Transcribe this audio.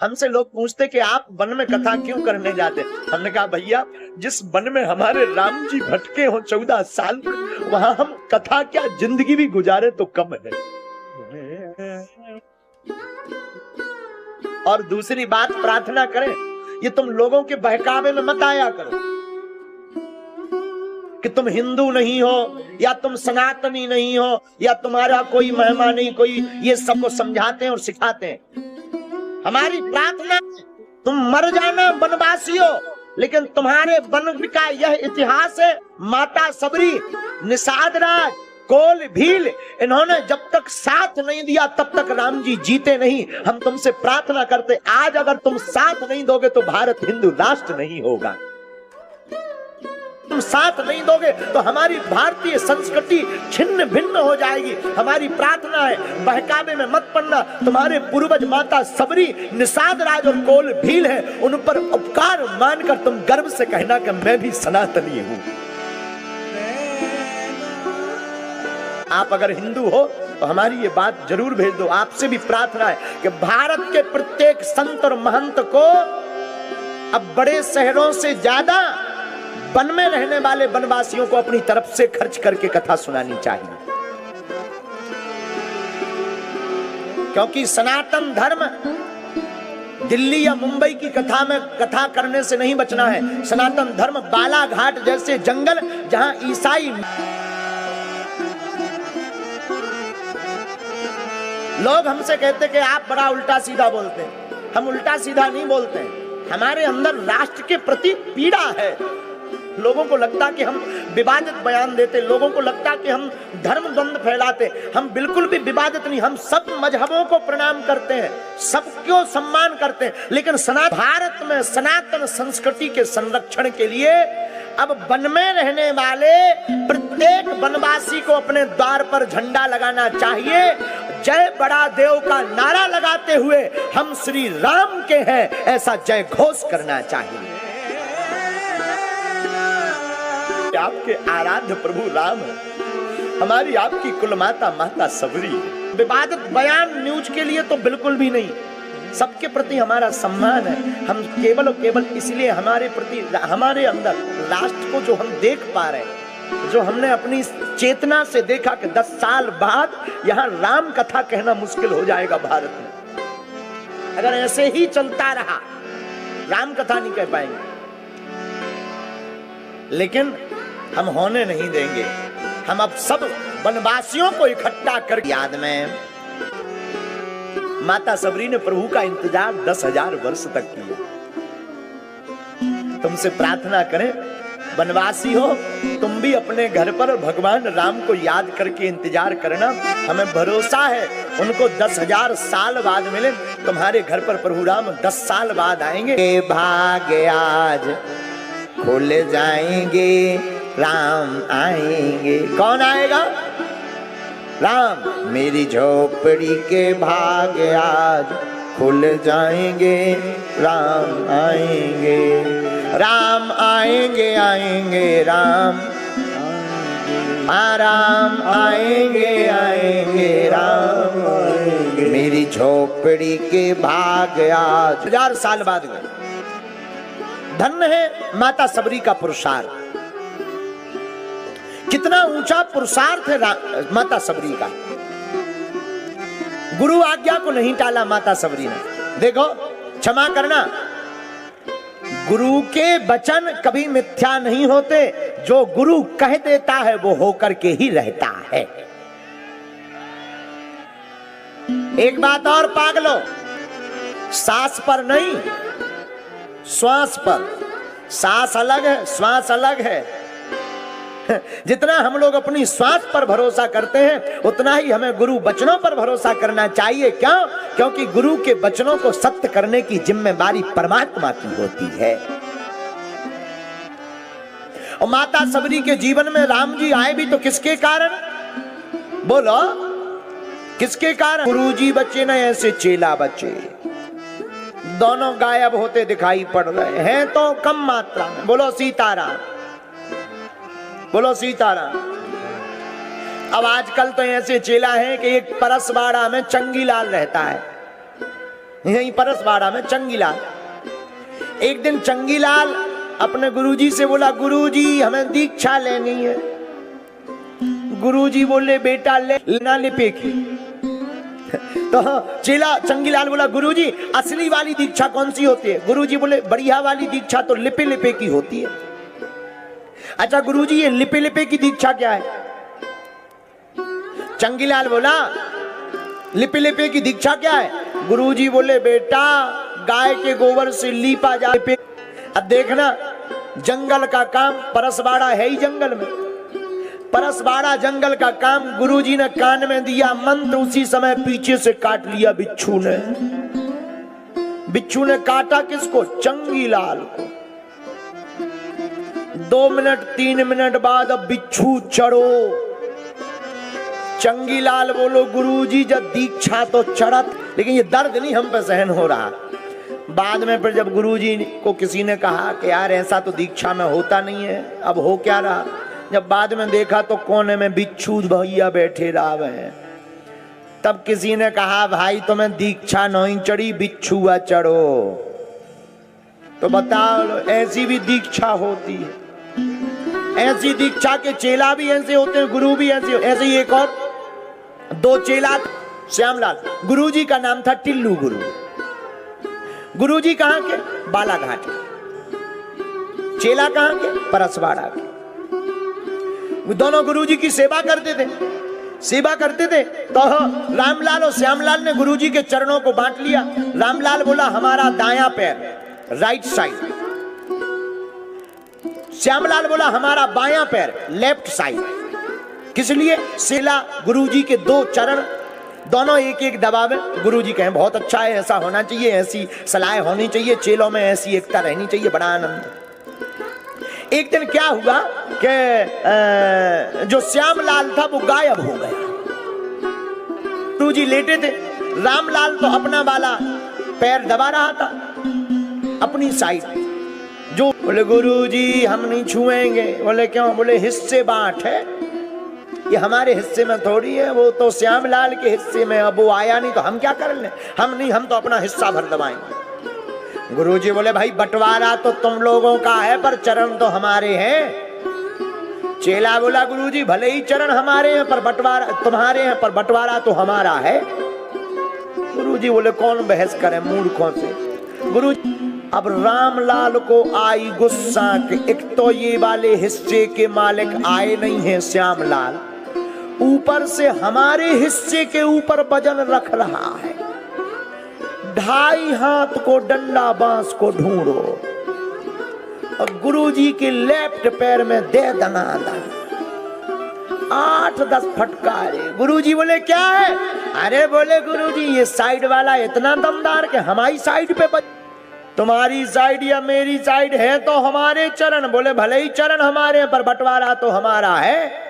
हमसे लोग पूछते कि आप वन में कथा क्यों करने जाते। हमने कहा भैया, जिस वन में हमारे राम जी भटके हो 14 साल, वहां हम कथा क्या जिंदगी भी गुजारे तो कम है। और दूसरी बात, प्रार्थना करें, ये तुम लोगों के बहकावे में मत आया करो कि तुम हिंदू नहीं हो या तुम सनातनी नहीं हो या तुम्हारा कोई महिमा नहीं, कोई ये सबको समझाते हैं और सिखाते हैं। हमारी प्रार्थना, तुम मर जाना वनवासी हो, लेकिन तुम्हारे वन का यह इतिहास है, माता सबरी, निषाद राज, कोल भील, इन्होंने जब तक साथ नहीं दिया तब तक राम जी जीते नहीं। हम तुमसे प्रार्थना करते, आज अगर तुम साथ नहीं दोगे तो भारत हिंदू राष्ट्र नहीं होगा। तुम साथ नहीं दोगे तो हमारी भारतीय संस्कृति छिन्न भिन्न हो जाएगी। हमारी प्रार्थना है, बहकावे में मत पड़ना। तुम्हारे पूर्वज माता सबरी, निषाद राज और कोल भील है, उन पर उपकार मानकर तुम गर्व से कहना कि मैं भी सनातनी हूं। आप अगर हिंदू हो तो हमारी ये बात जरूर भेज दो। आपसे भी प्रार्थना है कि भारत के प्रत्येक संत और महंत को अब बड़े शहरों से ज्यादा वन में रहने वाले वनवासियों को अपनी तरफ से खर्च करके कथा सुनानी चाहिए, क्योंकि सनातन धर्म दिल्ली या मुंबई की कथा करने से नहीं बचना है। सनातन धर्म बालाघाट जैसे जंगल, जहां ईसाई लोग हमसे कहते कि आप बड़ा उल्टा सीधा बोलते हैं। हम उल्टा सीधा नहीं बोलते हैं, हमारे अंदर राष्ट्र के प्रति पीड़ा है। लोगों को लगता कि हम विवादित बयान देते, लोगों को लगता कि हम धर्म द्वंद्व फैलाते। हम बिल्कुल भी विवादित नहीं, हम सब मजहबों को प्रणाम करते हैं, सबको सम्मान करते हैं। लेकिन भारत में सनातन संस्कृति के संरक्षण के लिए अब वन में रहने वाले प्रत्येक वनवासी को अपने द्वार पर झंडा लगाना चाहिए। जय बड़ा देव का नारा लगाते हुए हम श्री राम के हैं, ऐसा जय घोष करना चाहिए। आपके आराध्य प्रभु राम है, हमारी आपकी कुल माता माता सबरी है। विवादित बयान न्यूज के लिए तो बिल्कुल भी नहीं, सबके प्रति हमारा सम्मान है। हम केवल और केवल इसलिए हमारे प्रति, हमारे अंदर राष्ट्र को जो हम देख पा रहे हैं, जो हमने अपनी चेतना से देखा कि 10 साल बाद यहाँ राम कथा कहना मुश्किल हो जाएगा भारत में। अगर ऐसे ही चलता रहा, राम कथा नहीं कह पाएंगे। लेकिन हम होने नहीं देंगे। हम अब सब वनवासियों को इकट्ठा कर, याद में माता सबरी ने प्रभु का इंतजार 10,000 वर्ष तक किया। तुमसे प्रार्थना करें, वनवासी हो तुम भी अपने घर पर भगवान राम को याद करके इंतजार करना। हमें भरोसा है उनको 10,000 साल बाद मिले। तुम्हारे घर पर प्रभु राम 10 साल बाद आएंगे। भाग्य आज खुल जाएंगे, राम आएंगे। कौन आएगा? राम। मेरी झोपड़ी के भाग्य आज खुल जाएंगे, राम आएंगे, राम आएंगे, आएंगे राम, राम आएंगे, आएंगे राम आएंगे। मेरी झोपड़ी के भाग्य आज 1000 साल बाद गए। धन्य है माता सबरी का पुरुषार्थ। कितना ऊंचा पुरुषार्थ है माता सबरी का। गुरु आज्ञा को नहीं टाला माता सबरी ने। देखो, क्षमा करना, गुरु के वचन कभी मिथ्या नहीं होते। जो गुरु कह देता है वो होकर के ही रहता है। एक बात और पागलो, सांस पर नहीं, श्वास पर। सांस अलग है, श्वास अलग है। जितना हम लोग अपनी श्वास पर भरोसा करते हैं, उतना ही हमें गुरु वचनों पर भरोसा करना चाहिए। क्यों? क्योंकि गुरु के वचनों को सत्य करने की जिम्मेदारी परमात्मा की होती है। और माता सबरी के जीवन में राम जी आए भी तो किसके कारण? बोलो, किसके कारण? गुरु जी बचे न ऐसे चेला बचे। दोनों गायब होते दिखाई पड़ रहे हैं तो कम मात्रा में। बोलो सीताराम, बोलो सीताराम। अब आजकल तो ऐसे चेला हैं कि एक परसवाड़ा में चंगीलाल रहता है, यहीं परसवाड़ा में चंगीलाल। एक दिन चंगीलाल अपने गुरुजी से बोला, गुरुजी हमें दीक्षा लेनी है। गुरुजी बोले, बेटा लेना लिपे की। तो चेला चंगीलाल बोला, गुरुजी असली वाली दीक्षा कौन सी होती है? गुरुजी बोले, बढ़िया वाली दीक्षा तो लिपे लिपे की होती है। अच्छा गुरुजी, ये लिपे लिपे की दीक्षा क्या है? चंगीलाल बोला, लिपे लिपे की दीक्षा क्या है? गुरुजी बोले, बेटा गाय के गोबर से लीपा जाए। अब देखना, जंगल का काम, परसवाड़ा है ही जंगल में, परसवाड़ा जंगल का काम गुरुजी ने कान में दिया मंत्र, उसी समय पीछे से काट लिया बिच्छू ने। बिच्छू ने काटा किसको? चंगीलाल को। 2 मिनट 3 मिनट बाद अब बिच्छू चढ़ो। चंगीलाल बोलो, गुरुजी जब दीक्षा तो चढ़त, लेकिन ये दर्द नहीं हम पे सहन हो रहा। बाद में फिर जब गुरुजी को किसी ने कहा कि यार ऐसा तो दीक्षा में होता नहीं है, अब हो क्या रहा? जब बाद में देखा तो कोने में बिच्छू भैया बैठे रहा है। तब किसी ने कहा, भाई तुम्हें दीक्षा नहीं चढ़ी, बिच्छुआ चढ़ो। तो बताओ, ऐसी भी दीक्षा होती है। ऐसी दीक्षा के चेला भी ऐसे होते हैं, गुरु भी ऐसे। ऐसे ही एक और 2 चेला, श्यामलाल, गुरुजी का नाम था टिल्लू गुरु। गुरुजी कहां के? बालाघाट। चेला कहां के? परसवाड़ा के। दोनों गुरुजी की सेवा करते थे। सेवा करते थे तो रामलाल और श्यामलाल ने गुरुजी के चरणों को बांट लिया। रामलाल बोला, हमारा दायां पैर, राइट साइड। श्यामलाल बोला, हमारा बायां पैर, लेफ्ट साइड। किस लिए? सेला गुरुजी के 2 चरण, दोनों एक एक दबावे। गुरुजी कहें बहुत अच्छा है, ऐसा होना चाहिए, ऐसी सलाह होनी चाहिए, चेलों में ऐसी एकता रहनी चाहिए, बड़ा आनंद। एक दिन क्या हुआ कि जो श्यामलाल था वो गायब हो गया। गुरुजी लेटे थे, रामलाल तो अपना वाला पैर दबा रहा था, अपनी साइड। जो बोले, गुरुजी हम नहीं छुएंगे। बोले क्यों? बोले हिस्से बांट है, ये हमारे हिस्से में थोड़ी है, वो तो श्यामलाल के हिस्से में। अब वो आया नहीं तो हम क्या कर लें? हम नहीं, हम तो अपना हिस्सा भर दबाएंगे। गुरुजी बोले, भाई बंटवारा तो तुम लोगों का है पर चरण तो हमारे हैं। चेला बोला, गुरुजी भले ही चरण हमारे हैं पर बंटवारा तुम्हारे हैं, पर बंटवारा तो हमारा है। गुरुजी बोले, कौन बहस करे मूर्खों से। गुरुजी, अब रामलाल को आई गुस्सा कि एक तो ये वाले हिस्से के मालिक आए नहीं है श्यामलाल, ऊपर से हमारे हिस्से के ऊपर वजन रख रहा है। 2.5 हाथ को डंडा बांस को ढूंढो और गुरुजी के लेफ्ट पैर में दे दनादन 8-10 फटकारे। गुरुजी बोले, क्या है? अरे बोले, गुरुजी ये साइड वाला इतना दमदार कि हमारी साइड पे तुम्हारी साइड या मेरी साइड है तो हमारे चरण। बोले भले ही चरण हमारे पर बंटवारा तो हमारा है।